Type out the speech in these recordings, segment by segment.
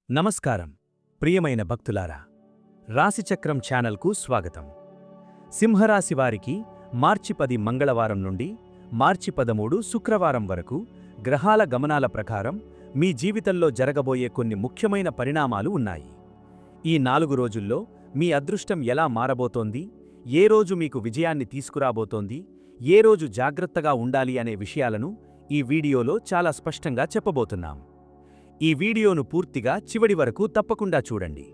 నమస్కారం ప్రియమైన భక్తులారా, రాశిచక్రం ఛానల్కు స్వాగతం. సింహరాశి వారికి మార్చి 10 మంగళవారం నుండి మార్చి 13 శుక్రవారం వరకు గ్రహాల గమనాల ప్రకారం మీ జీవితంలో జరగబోయే కొన్ని ముఖ్యమైన పరిణామాలు ఉన్నాయి. ఈ 4 రోజుల్లో మీ అదృష్టం ఎలా మారబోతోంది, ఏ రోజు మీకు విజయాన్ని తీసుకురాబోతోంది, ఏ రోజు జాగ్రత్తగా ఉండాలి అనే విషయాలను ఈ వీడియోలో చాలా స్పష్టంగా చెప్పబోతున్నాం. ఈ వీడియోను పూర్తిగా చివరి వరకు తప్పకుండా చూడండి,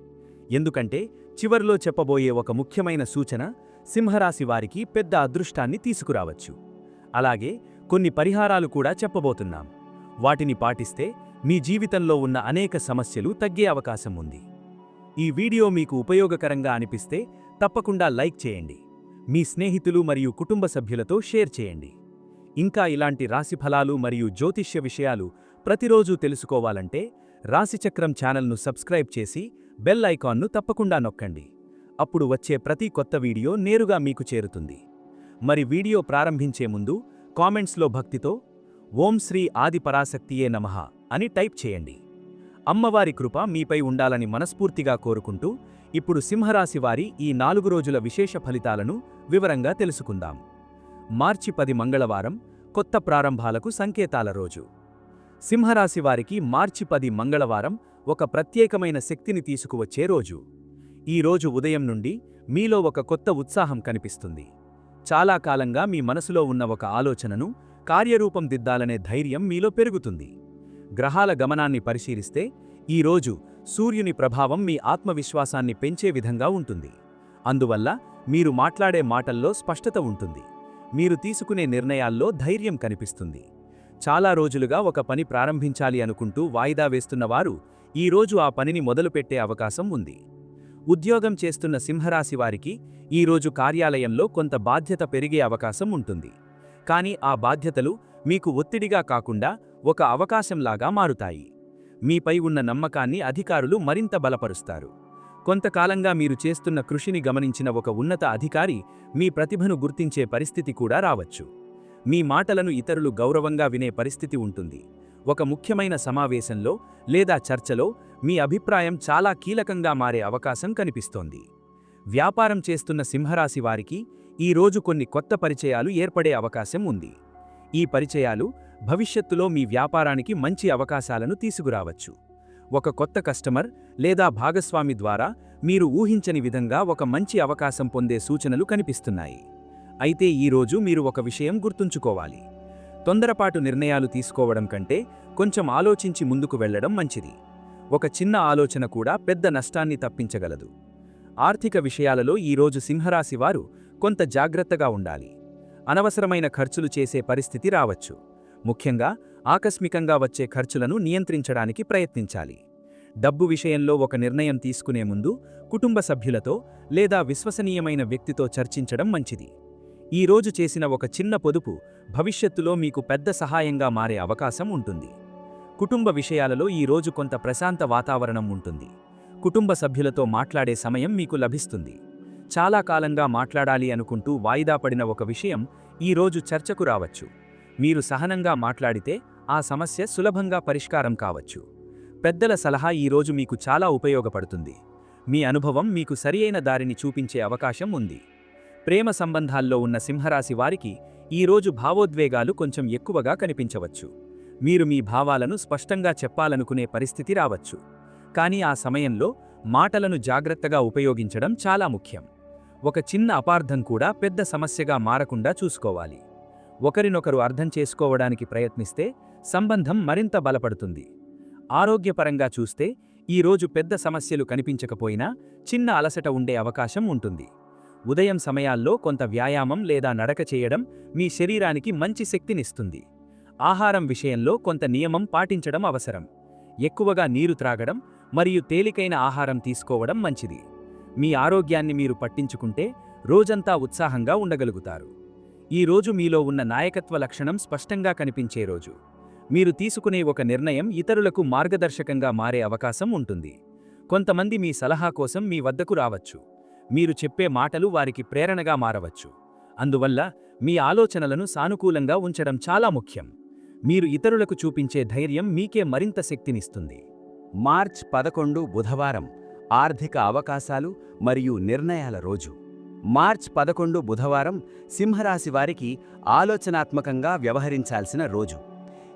ఎందుకంటే చివర్లో చెప్పబోయే ఒక ముఖ్యమైన సూచన సింహరాశి వారికి పెద్ద అదృష్టాన్ని తీసుకురావచ్చు. అలాగే కొన్ని పరిహారాలు కూడా చెప్పబోతున్నాం. వాటిని పాటిస్తే మీ జీవితంలో ఉన్న అనేక సమస్యలు తగ్గే అవకాశం ఉంది. ఈ వీడియో మీకు ఉపయోగకరంగా అనిపిస్తే తప్పకుండా లైక్ చేయండి, మీ స్నేహితులు మరియు కుటుంబ సభ్యులతో షేర్ చేయండి. ఇంకా ఇలాంటి రాశిఫలాలు మరియు జ్యోతిష్య విషయాలు ప్రతిరోజూ తెలుసుకోవాలంటే రాశిచక్రం ఛానల్ను సబ్స్క్రైబ్ చేసి బెల్ ఐకాన్ను తప్పకుండా నొక్కండి. అప్పుడు వచ్చే ప్రతి కొత్త వీడియో నేరుగా మీకు చేరుతుంది. మరి వీడియో ప్రారంభించే ముందు కామెంట్స్లో భక్తితో ఓం శ్రీ ఆది పరాశక్తియే నమః అని టైప్ చేయండి. అమ్మవారి కృప మీపై ఉండాలని మనస్ఫూర్తిగా కోరుకుంటూ ఇప్పుడు సింహరాశి వారి ఈ 4 రోజుల విశేష ఫలితాలను వివరంగా తెలుసుకుందాం. మార్చి 10 మంగళవారం కొత్త ప్రారంభాలకు సంకేతాల రోజు. సింహరాశి వారికి మార్చి 10 మంగళవారం ఒక ప్రత్యేకమైన శక్తిని తీసుకువచ్చే రోజు. ఈ రోజు ఉదయం నుండి మీలో ఒక కొత్త ఉత్సాహం కనిపిస్తుంది. చాలా కాలంగా మీ మనసులో ఉన్న ఒక ఆలోచనను కార్యరూపం దిద్దాలనే ధైర్యం మీలో పెరుగుతుంది. గ్రహాల గమనాన్ని పరిశీలిస్తే ఈ రోజు సూర్యుని ప్రభావం మీ ఆత్మవిశ్వాసాన్ని పెంచే విధంగా ఉంటుంది. అందువల్ల మీరు మాట్లాడే మాటల్లో స్పష్టత ఉంటుంది. మీరు తీసుకునే నిర్ణయాల్లో ధైర్యం కనిపిస్తుంది. చాలా రోజులుగా ఒక పని ప్రారంభించాలి అనుకుంటూ వాయిదా వేస్తున్నవారు ఈ రోజు ఆ పనిని మొదలుపెట్టే అవకాశం ఉంది. ఉద్యోగం చేస్తున్న సింహరాశి వారికి ఈ రోజు కార్యాలయంలో కొంత బాధ్యత పెరిగే అవకాశం ఉంటుంది. కానీ ఆ బాధ్యతలు మీకు ఒత్తిడిగా కాకుండా ఒక అవకాశంలాగా మారుతాయి. మీపై ఉన్న నమ్మకాన్ని అధికారులు మరింత బలపరుస్తారు. కొంతకాలంగా మీరు చేస్తున్న కృషిని గమనించిన ఒక ఉన్నత అధికారి మీ ప్రతిభను గుర్తించే పరిస్థితి కూడా రావచ్చు. మీ మాటలను ఇతరులు గౌరవంగా వినే పరిస్థితి ఉంటుంది. ఒక ముఖ్యమైన సమావేశంలో లేదా చర్చలో మీ అభిప్రాయం చాలా కీలకంగా మారే అవకాశం కనిపిస్తోంది. వ్యాపారం చేస్తున్న సింహరాశి వారికి ఈ రోజు కొన్ని కొత్త పరిచయాలు ఏర్పడే అవకాశం ఉంది. ఈ పరిచయాలు భవిష్యత్తులో మీ వ్యాపారానికి మంచి అవకాశాలను తీసుకురావచ్చు. ఒక కొత్త కస్టమర్ లేదా భాగస్వామి ద్వారా మీరు ఊహించని విధంగా ఒక మంచి అవకాశం పొందే సూచనలు కనిపిస్తున్నాయి. అయితే ఈ రోజు మీరు ఒక విషయం గుర్తుంచుకోవాలి. తొందరపాటు నిర్ణయాలు తీసుకోవడం కంటే కొంచెం ఆలోచించి ముందుకు వెళ్లడం మంచిది. ఒక చిన్న ఆలోచన కూడా పెద్ద నష్టాన్ని తప్పించగలదు. ఆర్థిక విషయాలలో ఈ రోజు సింహరాశి వారు కొంత జాగ్రత్తగా ఉండాలి. అనవసరమైన ఖర్చులు చేసే పరిస్థితి రావచ్చు. ముఖ్యంగా ఆకస్మికంగా వచ్చే ఖర్చులను నియంత్రించడానికి ప్రయత్నించాలి. డబ్బు విషయంలో ఒక నిర్ణయం తీసుకునే ముందు కుటుంబ సభ్యులతో లేదా విశ్వసనీయమైన వ్యక్తితో చర్చించడం మంచిది. ఈ రోజు చేసిన ఒక చిన్న పొదుపు భవిష్యత్తులో మీకు పెద్ద సహాయంగా మారే అవకాశం ఉంటుంది. కుటుంబ విషయాలలో ఈ రోజు కొంత ప్రశాంత వాతావరణం ఉంటుంది. కుటుంబ సభ్యులతో మాట్లాడే సమయం మీకు లభిస్తుంది. చాలా కాలంగా మాట్లాడాలి అనుకుంటూ వాయిదా పడిన ఒక విషయం ఈ రోజు చర్చకు రావచ్చు. మీరు సహనంగా మాట్లాడితే ఆ సమస్య సులభంగా పరిష్కారం కావచ్చు. పెద్దల సలహా ఈ రోజు మీకు చాలా ఉపయోగపడుతుంది. మీ అనుభవం మీకు సరియైన దారిని చూపించే అవకాశం ఉంది. ప్రేమ సంబంధాల్లో ఉన్న సింహరాశి వారికి ఈ రోజు భావోద్వేగాలు కొంచెం ఎక్కువగా కనిపించవచ్చు. మీరు మీ భావాలను స్పష్టంగా చెప్పాలనుకునే పరిస్థితి రావచ్చు. కానీ ఆ సమయంలో మాటలను జాగ్రత్తగా ఉపయోగించడం చాలా ముఖ్యం. ఒక చిన్న అపార్థం కూడా పెద్ద సమస్యగా మారకుండా చూసుకోవాలి. ఒకరినొకరు అర్థం చేసుకోవడానికి ప్రయత్నిస్తే సంబంధం మరింత బలపడుతుంది. ఆరోగ్యపరంగా చూస్తే ఈ రోజు పెద్ద సమస్యలు కనిపించకపోయినా చిన్న అలసట ఉండే అవకాశం ఉంటుంది. ఉదయం సమయాల్లో కొంత వ్యాయామం లేదా నడక చేయడం మీ శరీరానికి మంచి శక్తినిస్తుంది. ఆహారం విషయంలో కొంత నియమం పాటించడం అవసరం. ఎక్కువగా నీరు త్రాగడం మరియు తేలికైన ఆహారం తీసుకోవడం మంచిది. మీ ఆరోగ్యాన్ని మీరు పట్టించుకుంటే రోజంతా ఉత్సాహంగా ఉండగలుగుతారు. ఈ రోజు మీలో ఉన్న నాయకత్వ లక్షణం స్పష్టంగా కనిపించే రోజు. మీరు తీసుకునే ఒక నిర్ణయం ఇతరులకు మార్గదర్శకంగా మారే అవకాశం ఉంటుంది. కొంతమంది మీ సలహా కోసం మీ వద్దకు రావచ్చు. మీరు చెప్పే మాటలు వారికి ప్రేరణగా మారవచ్చు. అందువల్ల మీ ఆలోచనలను సానుకూలంగా ఉంచడం చాలా ముఖ్యం. మీరు ఇతరులకు చూపించే ధైర్యం మీకే మరింత శక్తినిస్తుంది. మార్చ్ 11 బుధవారం ఆర్థిక అవకాశాలు మరియు నిర్ణయాల రోజు. మార్చ్ 11 బుధవారం సింహరాశి వారికి ఆలోచనాత్మకంగా వ్యవహరించాల్సిన రోజు.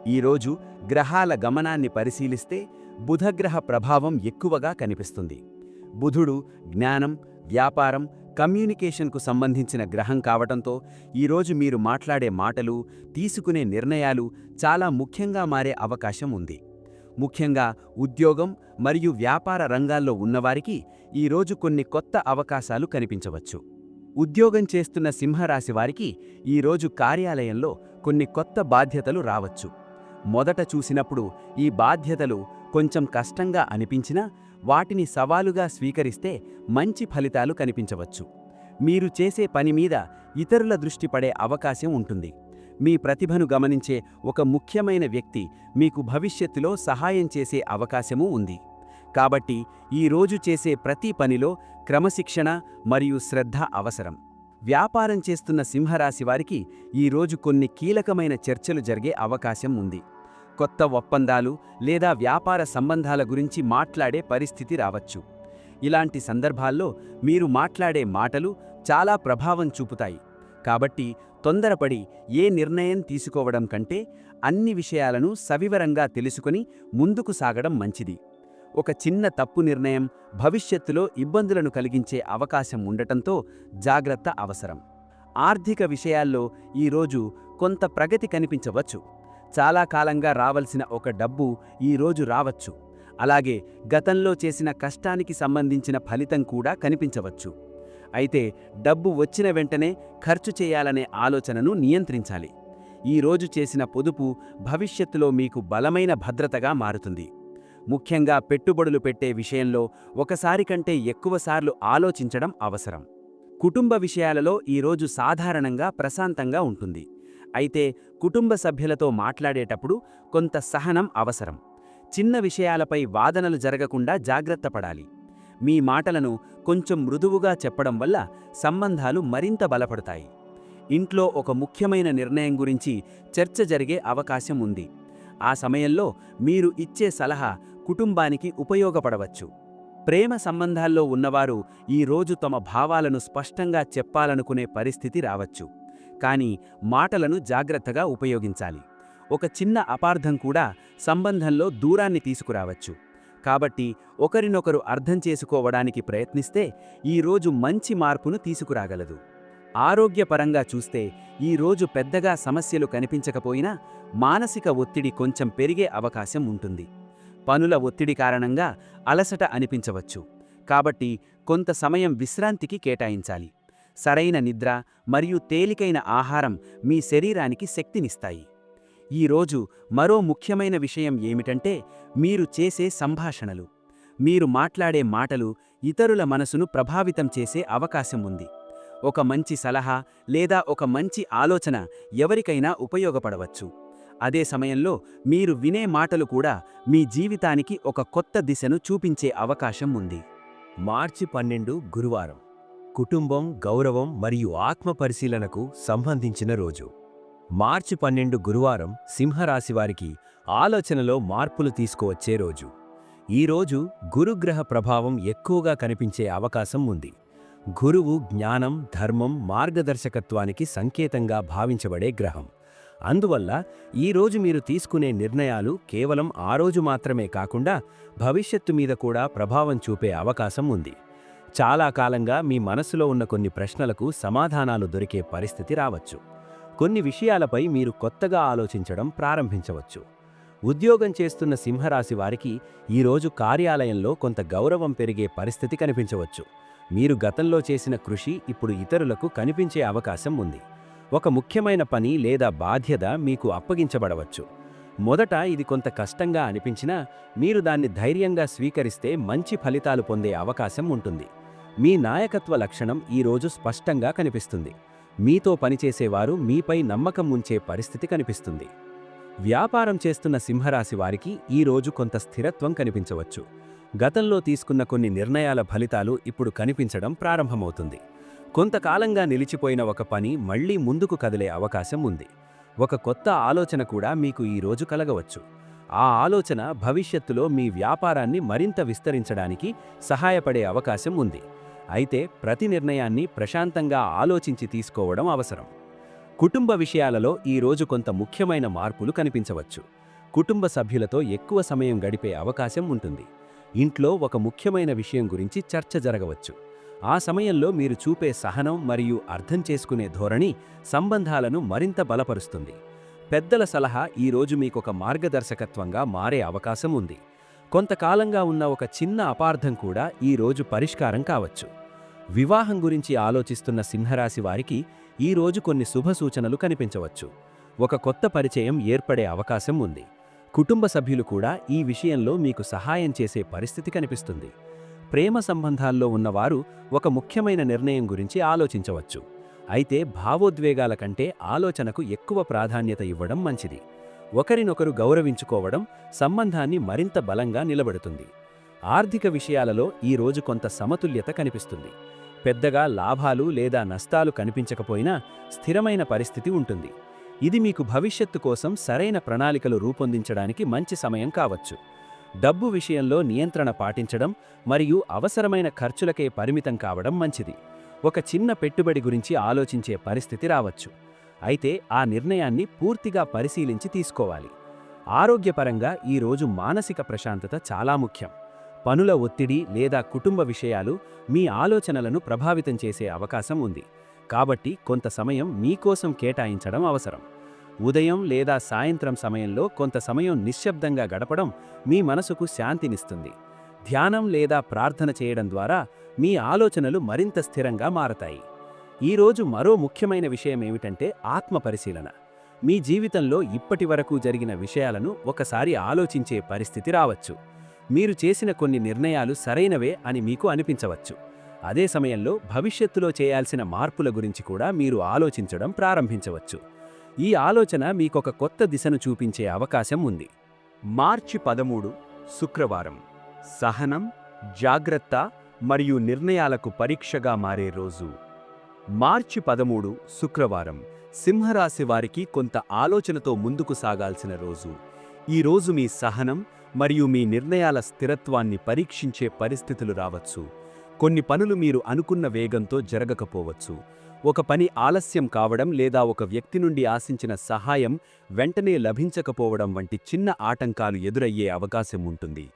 ఈరోజు గ్రహాల గమనాన్ని పరిశీలిస్తే బుధగ్రహ ప్రభావం ఎక్కువగా కనిపిస్తుంది. బుధుడు జ్ఞానం, వ్యాపారం, కమ్యూనికేషన్కు సంబంధించిన గ్రహం కావటంతో ఈరోజు మీరు మాట్లాడే మాటలు, తీసుకునే నిర్ణయాలు చాలా ముఖ్యంగా మారే అవకాశం ఉంది. ముఖ్యంగా ఉద్యోగం మరియు వ్యాపార రంగాల్లో ఉన్నవారికి ఈరోజు కొన్ని కొత్త అవకాశాలు కనిపించవచ్చు. ఉద్యోగం చేస్తున్న సింహరాశి వారికి ఈరోజు కార్యాలయంలో కొన్ని కొత్త బాధ్యతలు రావచ్చు. మొదట చూసినప్పుడు ఈ బాధ్యతలు కొంచెం కష్టంగా అనిపించినా వాటిని సవాలుగా స్వీకరిస్తే మంచి ఫలితాలు కనిపించవచ్చు. మీరు చేసే పని మీద ఇతరుల దృష్టి పడే అవకాశం ఉంటుంది. మీ ప్రతిభను గమనించే ఒక ముఖ్యమైన వ్యక్తి మీకు భవిష్యత్తులో సహాయం చేసే అవకాశమూ ఉంది. కాబట్టి ఈరోజు చేసే ప్రతి పనిలో క్రమశిక్షణ మరియు శ్రద్ధ అవసరం. వ్యాపారం చేస్తున్న సింహరాశి వారికి ఈరోజు కొన్ని కీలకమైన చర్చలు జరిగే అవకాశం ఉంది. కొత్త ఒప్పందాలు లేదా వ్యాపార సంబంధాల గురించి మాట్లాడే పరిస్థితి రావచ్చు. ఇలాంటి సందర్భాల్లో మీరు మాట్లాడే మాటలు చాలా ప్రభావం చూపుతాయి. కాబట్టి తొందరపడి ఏ నిర్ణయం తీసుకోవడం కంటే అన్ని విషయాలను సవివరంగా తెలుసుకుని ముందుకు సాగడం మంచిది. ఒక చిన్న తప్పు నిర్ణయం భవిష్యత్తులో ఇబ్బందులను కలిగించే అవకాశం ఉండటంతో జాగ్రత్త అవసరం. ఆర్థిక విషయాల్లో ఈరోజు కొంత ప్రగతి కనిపించవచ్చు. చాలా కాలంగా రావలసిన ఒక డబ్బు ఈరోజు రావచ్చు. అలాగే గతంలో చేసిన కష్టానికి సంబంధించిన ఫలితం కూడా కనిపించవచ్చు. అయితే డబ్బు వచ్చిన వెంటనే ఖర్చు చేయాలనే ఆలోచనను నియంత్రించాలి. ఈరోజు చేసిన పొదుపు భవిష్యత్తులో మీకు బలమైన భద్రతగా మారుతుంది. ముఖ్యంగా పెట్టుబడులు పెట్టే విషయంలో ఒకసారి కంటే ఎక్కువసార్లు ఆలోచించడం అవసరం. కుటుంబ విషయాలలో ఈరోజు సాధారణంగా ప్రశాంతంగా ఉంటుంది. అయితే కుటుంబ సభ్యులతో మాట్లాడేటప్పుడు కొంత సహనం అవసరం. చిన్న విషయాలపై వాదనలు జరగకుండా జాగ్రత్త పడాలి. మీ మాటలను కొంచెం మృదువుగా చెప్పడం వల్ల సంబంధాలు మరింత బలపడతాయి. ఇంట్లో ఒక ముఖ్యమైన నిర్ణయం గురించి చర్చ జరిగే అవకాశం ఉంది. ఆ సమయంలో మీరు ఇచ్చే సలహా కుటుంబానికి ఉపయోగపడవచ్చు. ప్రేమ సంబంధాల్లో ఉన్నవారు ఈరోజు తమ భావాలను స్పష్టంగా చెప్పాలనుకునే పరిస్థితి రావచ్చు. కానీ మాటలను జాగ్రత్తగా ఉపయోగించాలి. ఒక చిన్న అపార్థం కూడా సంబంధంలో దూరాన్ని తీసుకురావచ్చు. కాబట్టి ఒకరినొకరు అర్థం చేసుకోవడానికి ప్రయత్నిస్తే ఈరోజు మంచి మార్పును తీసుకురాగలదు. ఆరోగ్యపరంగా చూస్తే ఈరోజు పెద్దగా సమస్యలు కనిపించకపోయినా మానసిక ఒత్తిడి కొంచెం పెరిగే అవకాశం ఉంటుంది. పనుల ఒత్తిడి కారణంగా అలసట అనిపించవచ్చు. కాబట్టి కొంత సమయం విశ్రాంతికి కేటాయించాలి. సరైన నిద్ర మరియు తేలికైన ఆహారం మీ శరీరానికి శక్తినిస్తాయి. ఈరోజు మరో ముఖ్యమైన విషయం ఏమిటంటే మీరు చేసే సంభాషణలు. మీరు మాట్లాడే మాటలు ఇతరుల మనసును ప్రభావితం చేసే అవకాశం ఉంది. ఒక మంచి సలహా లేదా ఒక మంచి ఆలోచన ఎవరికైనా ఉపయోగపడవచ్చు. అదే సమయంలో మీరు వినే మాటలు కూడా మీ జీవితానికి ఒక కొత్త దిశను చూపించే అవకాశం ఉంది. మార్చి 12 గురువారం కుటుంబం, గౌరవం మరియు ఆత్మ పరిశీలనకు సంబంధించిన రోజు. మార్చి 12 గురువారం సింహరాశివారికి ఆలోచనలో మార్పులు తీసుకువచ్చే రోజు. ఈరోజు గురుగ్రహ ప్రభావం ఎక్కువగా కనిపించే అవకాశం ఉంది. గురువు జ్ఞానం, ధర్మం, మార్గదర్శకత్వానికి సంకేతంగా భావించబడే గ్రహం. అందువల్ల ఈరోజు మీరు తీసుకునే నిర్ణయాలు కేవలం ఆ రోజు మాత్రమే కాకుండా భవిష్యత్తు మీద కూడా ప్రభావం చూపే అవకాశం ఉంది. చాలా కాలంగా మీ మనసులో ఉన్న కొన్ని ప్రశ్నలకు సమాధానాలు దొరికే పరిస్థితి రావచ్చు. కొన్ని విషయాలపై మీరు కొత్తగా ఆలోచించడం ప్రారంభించవచ్చు. ఉద్యోగం చేస్తున్న సింహరాశి వారికి ఈరోజు కార్యాలయంలో కొంత గౌరవం పెరిగే పరిస్థితి కనిపించవచ్చు. మీరు గతంలో చేసిన కృషి ఇప్పుడు ఇతరులకు కనిపించే అవకాశం ఉంది. ఒక ముఖ్యమైన పని లేదా బాధ్యత మీకు అప్పగించబడవచ్చు. మొదట ఇది కొంత కష్టంగా అనిపించినా మీరు దాన్ని ధైర్యంగా స్వీకరిస్తే మంచి ఫలితాలు పొందే అవకాశం ఉంటుంది. మీ నాయకత్వ లక్షణం ఈరోజు స్పష్టంగా కనిపిస్తుంది. మీతో పనిచేసేవారు మీపై నమ్మకం ఉంచే పరిస్థితి కనిపిస్తుంది. వ్యాపారం చేస్తున్న సింహరాశి వారికి ఈరోజు కొంత స్థిరత్వం కనిపించవచ్చు. గతంలో తీసుకున్న కొన్ని నిర్ణయాల ఫలితాలు ఇప్పుడు కనిపించడం ప్రారంభమవుతుంది. కొంతకాలంగా నిలిచిపోయిన ఒక పని మళ్లీ ముందుకు కదిలే అవకాశం ఉంది. ఒక కొత్త ఆలోచన కూడా మీకు ఈరోజు కలగవచ్చు. ఆ ఆలోచన భవిష్యత్తులో మీ వ్యాపారాన్ని మరింత విస్తరించడానికి సహాయపడే అవకాశం ఉంది. అయితే ప్రతి నిర్ణయాన్ని ప్రశాంతంగా ఆలోచించి తీసుకోవడం అవసరం. కుటుంబ విషయాలలో ఈరోజు కొంత ముఖ్యమైన మార్పులు కనిపించవచ్చు. కుటుంబ సభ్యులతో ఎక్కువ సమయం గడిపే అవకాశం ఉంటుంది. ఇంట్లో ఒక ముఖ్యమైన విషయం గురించి చర్చ జరగవచ్చు. ఆ సమయంలో మీరు చూపే సహనం మరియు అర్థం చేసుకునే ధోరణి సంబంధాలను మరింత బలపరుస్తుంది. పెద్దల సలహా ఈరోజు మీకొక మార్గదర్శకత్వంగా మారే అవకాశం ఉంది. కొంతకాలంగా ఉన్న ఒక చిన్న అపార్థం కూడా ఈరోజు పరిష్కారం కావచ్చు. వివాహం గురించి ఆలోచిస్తున్న సింహరాశి వారికి ఈరోజు కొన్ని శుభ సూచనలు కనిపించవచ్చు. ఒక కొత్త పరిచయం ఏర్పడే అవకాశం ఉంది. కుటుంబ సభ్యులు కూడా ఈ విషయంలో మీకు సహాయం చేసే పరిస్థితి కనిపిస్తుంది. ప్రేమ సంబంధాల్లో ఉన్నవారు ఒక ముఖ్యమైన నిర్ణయం గురించి ఆలోచించవచ్చు. అయితే భావోద్వేగాల కంటే ఆలోచనకు ఎక్కువ ప్రాధాన్యత ఇవ్వడం మంచిది. ఒకరినొకరు గౌరవించుకోవడం సంబంధాన్ని మరింత బలంగా నిలబెడుతుంది. ఆర్థిక విషయాలలో ఈరోజు కొంత సమతుల్యత కనిపిస్తుంది. పెద్దగా లాభాలు లేదా నష్టాలు కనిపించకపోయినా స్థిరమైన పరిస్థితి ఉంటుంది. ఇది మీకు భవిష్యత్తు కోసం సరైన ప్రణాళికలు రూపొందించడానికి మంచి సమయం కావచ్చు. డబ్బు విషయంలో నియంత్రణ పాటించడం మరియు అవసరమైన ఖర్చులకే పరిమితం కావడం మంచిది. ఒక చిన్న పెట్టుబడి గురించి ఆలోచించే పరిస్థితి రావచ్చు. అయితే ఆ నిర్ణయాన్ని పూర్తిగా పరిశీలించి తీసుకోవాలి. ఆరోగ్యపరంగా ఈరోజు మానసిక ప్రశాంతత చాలా ముఖ్యం. పనుల ఒత్తిడి లేదా కుటుంబ విషయాలు మీ ఆలోచనలను ప్రభావితం చేసే అవకాశం ఉంది. కాబట్టి కొంత సమయం మీకోసం కేటాయించడం అవసరం. ఉదయం లేదా సాయంత్రం సమయంలో కొంత సమయం నిశ్శబ్దంగా గడపడం మీ మనసుకు శాంతినిస్తుంది. ధ్యానం లేదా ప్రార్థన చేయడం ద్వారా మీ ఆలోచనలు మరింత స్థిరంగా మారతాయి. ఈరోజు మరో ముఖ్యమైన విషయమేమిటంటే ఆత్మపరిశీలన. మీ జీవితంలో ఇప్పటివరకు జరిగిన విషయాలను ఒకసారి ఆలోచించే పరిస్థితి రావచ్చు. మీరు చేసిన కొన్ని నిర్ణయాలు సరైనవే అని మీకు అనిపించవచ్చు. అదే సమయంలో భవిష్యత్తులో చేయాల్సిన మార్పుల గురించి కూడా మీరు ఆలోచించడం ప్రారంభించవచ్చు. ఈ ఆలోచన మీకొక కొత్త దిశను చూపించే అవకాశం ఉంది. మార్చి 13 శుక్రవారం సహనం, జాగ్రత్త మరియు నిర్ణయాలకు పరీక్షగా మారే రోజు. మార్చి 13 శుక్రవారం సింహరాశి వారికి కొంత ఆలోచనతో ముందుకు సాగాల్సిన రోజు. ఈ రోజు మీ సహనం మరియు మీ నిర్ణయాల స్థిరత్వాన్ని పరీక్షించే పరిస్థితులు రావచ్చు. కొన్ని పనులు మీరు అనుకున్న వేగంతో జరగకపోవచ్చు. ఒక పని ఆలస్యం కావడం లేదా ఒక వ్యక్తి నుండి ఆశించిన సహాయం వెంటనే లభించకపోవడం వంటి చిన్న ఆటంకాలు ఎదురయ్యే అవకాశం ఉంటుంది.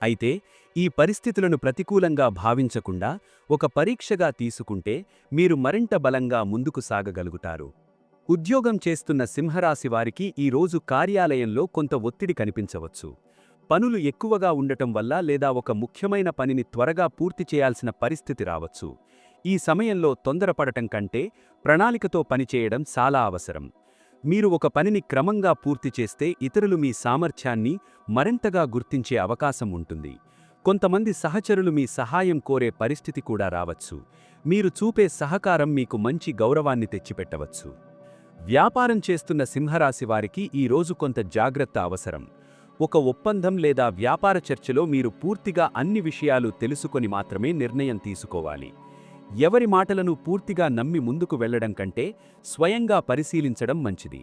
అయితే ఈ పరిస్థితులను ప్రతికూలంగా భావించకుండా ఒక పరీక్షగా తీసుకుంటే మీరు మరింత బలంగా ముందుకు సాగగలుగుతారు. ఉద్యోగం చేస్తున్న సింహరాశి వారికి ఈరోజు కార్యాలయంలో కొంత ఒత్తిడి కనిపించవచ్చు. పనులు ఎక్కువగా ఉండటం వల్ల లేదా ఒక ముఖ్యమైన పనిని త్వరగా పూర్తి చేయాల్సిన పరిస్థితి రావచ్చు. ఈ సమయంలో తొందరపడటం కంటే ప్రణాళికతో పనిచేయడం చాలా అవసరం. మీరు ఒక పనిని క్రమంగా పూర్తి చేస్తే ఇతరులు మీ సామర్థ్యాన్ని మరింతగా గుర్తించే అవకాశం ఉంటుంది. కొంతమంది సహచరులు మీ సహాయం కోరే పరిస్థితి కూడా రావచ్చు. మీరు చూపే సహకారం మీకు మంచి గౌరవాన్ని తెచ్చిపెట్టవచ్చు. వ్యాపారం చేస్తున్న సింహరాశి వారికి ఈరోజు కొంత జాగ్రత్త అవసరం. ఒక ఒప్పందం లేదా వ్యాపార చర్చలో మీరు పూర్తిగా అన్ని విషయాలు తెలుసుకొని మాత్రమే నిర్ణయం తీసుకోవాలి. ఎవరి మాటలను పూర్తిగా నమ్మి ముందుకు వెళ్లడం కంటే స్వయంగా పరిశీలించడం మంచిది.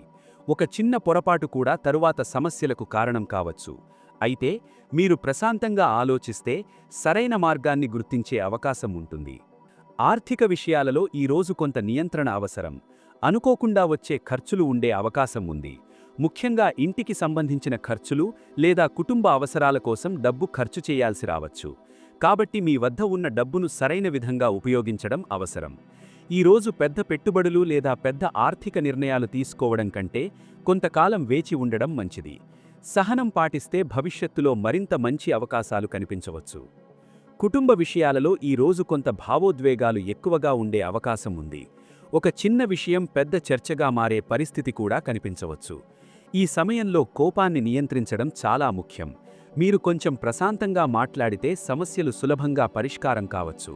ఒక చిన్న పొరపాటు కూడా తరువాత సమస్యలకు కారణం కావచ్చు. అయితే మీరు ప్రశాంతంగా ఆలోచిస్తే సరైన మార్గాన్ని గుర్తించే అవకాశం ఉంటుంది. ఆర్థిక విషయాలలో ఈరోజు కొంత నియంత్రణ అవసరం. అనుకోకుండా వచ్చే ఖర్చులు ఉండే అవకాశం ఉంది. ముఖ్యంగా ఇంటికి సంబంధించిన ఖర్చులు లేదా కుటుంబ అవసరాల కోసం డబ్బు ఖర్చు చేయాల్సి రావచ్చు. కాబట్టి మీ వద్ద ఉన్న డబ్బును సరైన విధంగా ఉపయోగించడం అవసరం. ఈరోజు పెద్ద పెట్టుబడులు లేదా పెద్ద ఆర్థిక నిర్ణయాలు తీసుకోవడం కంటే కొంతకాలం వేచి ఉండడం మంచిది. సహనం పాటిస్తే భవిష్యత్తులో మరింత మంచి అవకాశాలు కనిపించవచ్చు. కుటుంబ విషయాలలో ఈరోజు కొంత భావోద్వేగాలు ఎక్కువగా ఉండే అవకాశం ఉంది. ఒక చిన్న విషయం పెద్ద చర్చగా మారే పరిస్థితి కూడా కనిపించవచ్చు. ఈ సమయంలో కోపాన్ని నియంత్రించడం చాలా ముఖ్యం. మీరు కొంచెం ప్రశాంతంగా మాట్లాడితే సమస్యలు సులభంగా పరిష్కారం కావచ్చు.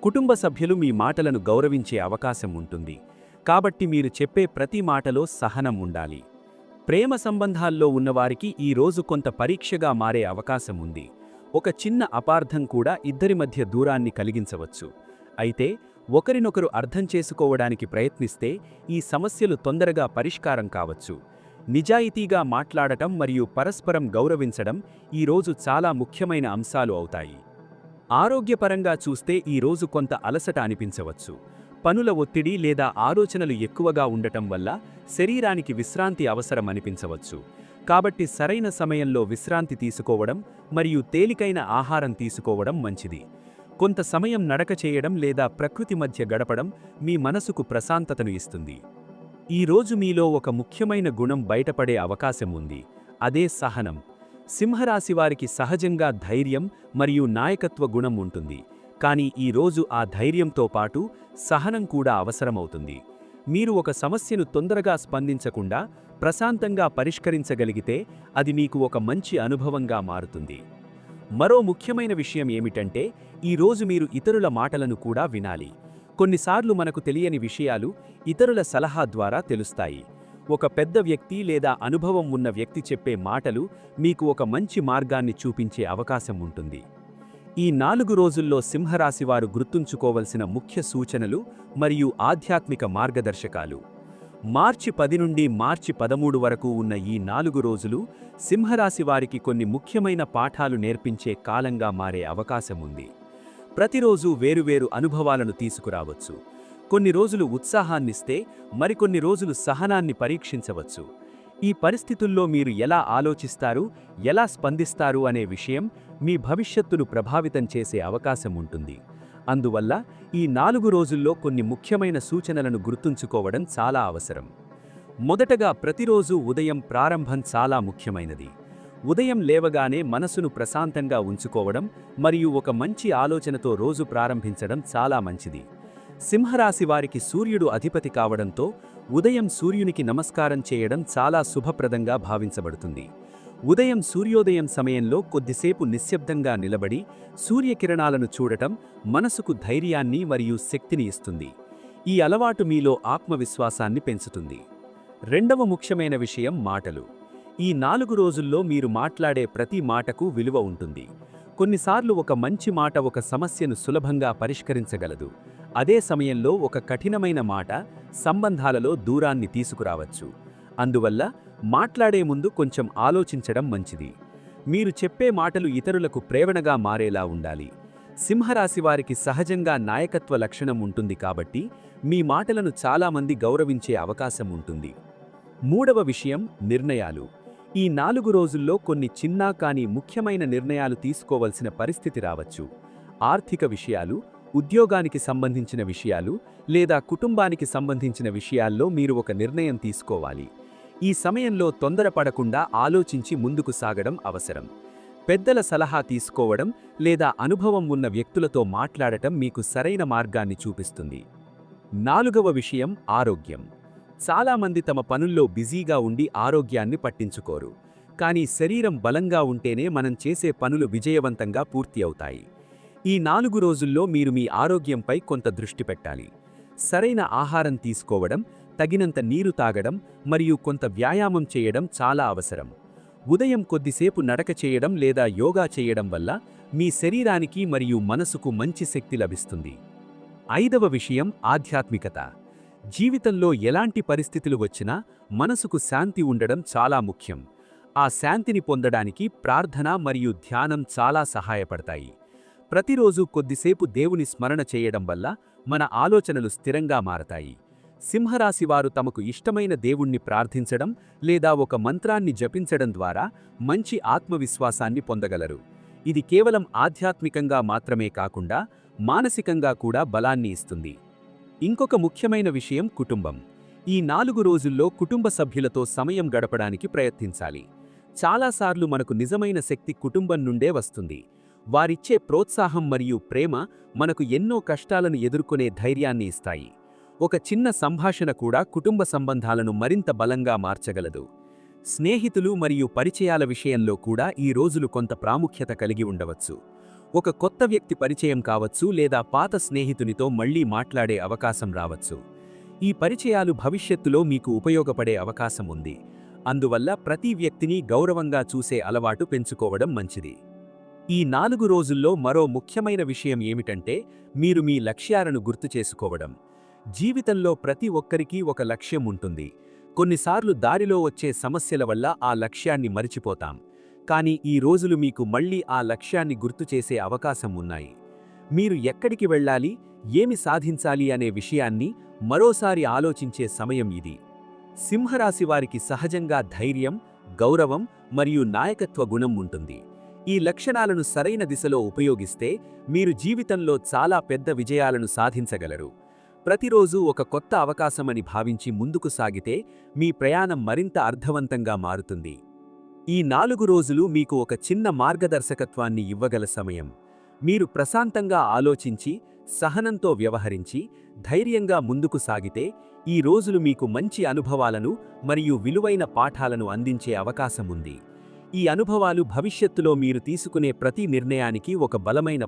కుటుంబ సభ్యులు మీ మాటలను గౌరవించే అవకాశం ఉంటుంది. కాబట్టి మీరు చెప్పే ప్రతి మాటలో సహనం ఉండాలి. ప్రేమ సంబంధాల్లో ఉన్నవారికి ఈరోజు కొంత పరీక్షగా మారే అవకాశం ఉంది. ఒక చిన్న అపార్థం కూడా ఇద్దరి మధ్య దూరాన్ని కలిగించవచ్చు. అయితే ఒకరినొకరు అర్థం చేసుకోవడానికి ప్రయత్నిస్తే ఈ సమస్యలు తొందరగా పరిష్కారం కావచ్చు. నిజాయితీగా మాట్లాడటం మరియు పరస్పరం గౌరవించడం ఈరోజు చాలా ముఖ్యమైన అంశాలు అవుతాయి. ఆరోగ్యపరంగా చూస్తే ఈరోజు కొంత అలసట అనిపించవచ్చు. పనుల ఒత్తిడి లేదా ఆలోచనలు ఎక్కువగా ఉండటం వల్ల శరీరానికి విశ్రాంతి అవసరం అనిపించవచ్చు. కాబట్టి సరైన సమయంలో విశ్రాంతి తీసుకోవడం మరియు తేలికైన ఆహారం తీసుకోవడం మంచిది. కొంత సమయం నడక చేయడం లేదా ప్రకృతి మధ్య గడపడం మీ మనసుకు ప్రశాంతతను ఇస్తుంది. ఈరోజు మీలో ఒక ముఖ్యమైన గుణం బయటపడే అవకాశం ఉంది. అదే సహనం. సింహరాశివారికి సహజంగా ధైర్యం మరియు నాయకత్వ గుణం ఉంటుంది. కానీ ఈరోజు ఆ ధైర్యంతో పాటు సహనం కూడా అవసరమవుతుంది. మీరు ఒక సమస్యను తొందరగా స్పందించకుండా ప్రశాంతంగా పరిష్కరించగలిగితే అది మీకు ఒక మంచి అనుభవంగా మారుతుంది. మరో ముఖ్యమైన విషయం ఏమిటంటే ఈరోజు మీరు ఇతరుల మాటలను కూడా వినాలి. కొన్నిసార్లు మనకు తెలియని విషయాలు ఇతరుల సలహా ద్వారా తెలుస్తాయి. ఒక పెద్ద వ్యక్తి లేదా అనుభవం ఉన్న వ్యక్తి చెప్పే మాటలు మీకు ఒక మంచి మార్గాన్ని చూపించే అవకాశం ఉంటుంది. ఈ 4 రోజుల్లో సింహరాశివారు గుర్తుంచుకోవలసిన ముఖ్య సూచనలు మరియు ఆధ్యాత్మిక మార్గదర్శకాలు. మార్చి 10 నుండి మార్చి 13 వరకు ఉన్న ఈ 4 రోజులు సింహరాశివారికి కొన్ని ముఖ్యమైన పాఠాలు నేర్పించే కాలంగా మారే అవకాశం ఉంది. ప్రతిరోజు వేరువేరు అనుభవాలను తీసుకురావచ్చు. కొన్ని రోజులు ఉత్సాహాన్నిస్తే మరికొన్ని రోజులు సహనాన్ని పరీక్షించవచ్చు. ఈ పరిస్థితుల్లో మీరు ఎలా ఆలోచిస్తారు, ఎలా స్పందిస్తారు అనే విషయం మీ భవిష్యత్తును ప్రభావితం చేసే అవకాశం ఉంటుంది. అందువల్ల ఈ 4 రోజుల్లో కొన్ని ముఖ్యమైన సూచనలను గుర్తుంచుకోవడం చాలా అవసరం. మొదటగా ప్రతిరోజు ఉదయం ప్రారంభం చాలా ముఖ్యమైనది. ఉదయం లేవగానే మనసును ప్రశాంతంగా ఉంచుకోవడం మరియు ఒక మంచి ఆలోచనతో రోజు ప్రారంభించడం చాలా మంచిది. సింహరాశి వారికి సూర్యుడు అధిపతి కావడంతో ఉదయం సూర్యునికి నమస్కారం చేయడం చాలా శుభప్రదంగా భావించబడుతుంది. ఉదయం సూర్యోదయం సమయంలో కొద్దిసేపు నిశ్శబ్దంగా నిలబడి సూర్యకిరణాలను చూడటం మనసుకు ధైర్యాన్ని మరియు శక్తిని ఇస్తుంది. ఈ అలవాటు మీలో ఆత్మవిశ్వాసాన్ని పెంచుతుంది. రెండవ ముఖ్యమైన విషయం మాటలు. ఈ 4 రోజుల్లో మీరు మాట్లాడే ప్రతి మాటకు విలువ ఉంటుంది. కొన్నిసార్లు ఒక మంచి మాట ఒక సమస్యను సులభంగా పరిష్కరించగలదు. అదే సమయంలో ఒక కఠినమైన మాట సంబంధాలలో దూరాన్ని తీసుకురావచ్చు. అందువల్ల మాట్లాడే ముందు కొంచెం ఆలోచించడం మంచిది. మీరు చెప్పే మాటలు ఇతరులకు ప్రేరణగా మారేలా ఉండాలి. సింహరాశివారికి సహజంగా నాయకత్వ లక్షణం ఉంటుంది కాబట్టి మీ మాటలను చాలామంది గౌరవించే అవకాశం ఉంటుంది. మూడవ విషయం నిర్ణయాలు. ఈ 4 రోజుల్లో కొన్ని చిన్న కానీ ముఖ్యమైన నిర్ణయాలు తీసుకోవలసిన పరిస్థితి రావచ్చు. ఆర్థిక విషయాలు, ఉద్యోగానికి సంబంధించిన విషయాలు లేదా కుటుంబానికి సంబంధించిన విషయాల్లో మీరు ఒక నిర్ణయం తీసుకోవాలి. ఈ సమయంలో తొందరపడకుండా ఆలోచించి ముందుకు సాగడం అవసరం. పెద్దల సలహా తీసుకోవడం లేదా అనుభవం ఉన్న వ్యక్తులతో మాట్లాడటం మీకు సరైన మార్గాన్ని చూపిస్తుంది. నాలుగవ విషయం ఆరోగ్యం. చాలామంది తమ పనుల్లో బిజీగా ఉండి ఆరోగ్యాన్ని పట్టించుకోరు. కానీ శరీరం బలంగా ఉంటేనే మనం చేసే పనులు విజయవంతంగా పూర్తి అవుతాయి. ఈ 4 రోజుల్లో మీరు మీ ఆరోగ్యంపై కొంత దృష్టి పెట్టాలి. సరైన ఆహారం తీసుకోవడం, తగినంత నీరు తాగడం మరియు కొంత వ్యాయామం చేయడం చాలా అవసరం. ఉదయం కొద్దిసేపు నడక చేయడం లేదా యోగా చేయడం వల్ల మీ శరీరానికి మరియు మనసుకు మంచి శక్తి లభిస్తుంది. ఐదవ విషయం ఆధ్యాత్మికత. జీవితంలో ఎలాంటి పరిస్థితులు వచ్చినా మనసుకు శాంతి ఉండడం చాలా ముఖ్యం. ఆ శాంతిని పొందడానికి ప్రార్థన మరియు ధ్యానం చాలా సహాయపడతాయి. ప్రతిరోజు కొద్దిసేపు దేవుని స్మరణ చేయడం వల్ల మన ఆలోచనలు స్థిరంగా మారతాయి. సింహరాశివారు తమకు ఇష్టమైన దేవుణ్ణి ప్రార్థించడం లేదా ఒక మంత్రాన్ని జపించడం ద్వారా మంచి ఆత్మవిశ్వాసాన్ని పొందగలరు. ఇది కేవలం ఆధ్యాత్మికంగా మాత్రమే కాకుండా మానసికంగా కూడా బలాన్ని ఇస్తుంది. ఇంకొక ముఖ్యమైన విషయం కుటుంబం. ఈ 4 రోజుల్లో కుటుంబ సభ్యులతో సమయం గడపడానికి ప్రయత్నించాలి. చాలాసార్లు మనకు నిజమైన శక్తి కుటుంబం నుండే వస్తుంది. వారిచ్చే ప్రోత్సాహం మరియు ప్రేమ మనకు ఎన్నో కష్టాలను ఎదుర్కొనే ధైర్యాన్ని ఇస్తాయి. ఒక చిన్న సంభాషణ కూడా కుటుంబ సంబంధాలను మరింత బలంగా మార్చగలదు. స్నేహితులు మరియు పరిచయాల విషయంలో కూడా ఈ రోజులు కొంత ప్రాముఖ్యత కలిగి ఉండవచ్చు. ఒక కొత్త వ్యక్తి పరిచయం కావచ్చు లేదా పాత స్నేహితునితో మళ్లీ మాట్లాడే అవకాశం రావచ్చు. ఈ పరిచయాలు భవిష్యత్తులో మీకు ఉపయోగపడే అవకాశం ఉంది. అందువల్ల ప్రతి వ్యక్తిని గౌరవంగా చూసే అలవాటు పెంచుకోవడం మంచిది. ఈ 4 రోజుల్లో మరో ముఖ్యమైన విషయం ఏమిటంటే మీరు మీ లక్ష్యాలను గుర్తుచేసుకోవడం. జీవితంలో ప్రతి ఒక్కరికీ ఒక లక్ష్యం ఉంటుంది. కొన్నిసార్లు దారిలో వచ్చే సమస్యల వల్ల ఆ లక్ష్యాన్ని మరిచిపోతాం. కానీ ఈ రోజులు మీకు మళ్ళీ ఆ లక్ష్యాన్ని గుర్తుచేసే అవకాశం ఉన్నాయి. మీరు ఎక్కడికి వెళ్ళాలి, ఏమి సాధించాలి అనే విషయాన్ని మరోసారి ఆలోచించే సమయం ఇది. సింహరాశివారికి సహజంగా ధైర్యం, గౌరవం మరియు నాయకత్వ గుణం ఉంటుంది. ఈ లక్షణాలను సరైన దిశలో ఉపయోగిస్తే మీరు జీవితంలో చాలా పెద్ద విజయాలను సాధించగలరు. ప్రతిరోజు ఒక కొత్త అవకాశమని భావించి ముందుకు సాగితే మీ ప్రయాణం మరింత అర్థవంతంగా మారుతుంది. ఈ 4 రోజులు మీకు ఒక చిన్న మార్గదర్శకత్వాన్ని ఇవ్వగల సమయం. మీరు ప్రశాంతంగా ఆలోచించి, సహనంతో వ్యవహరించి, ధైర్యంగా ముందుకు సాగితే ఈ రోజులు మీకు మంచి అనుభవాలను మరియు విలువైన పాఠాలను అందించే అవకాశం ఉంది. ఈ అనుభవాలు భవిష్యత్తులో మీరు తీసుకునే ప్రతి నిర్ణయానికి ఒక బలమైన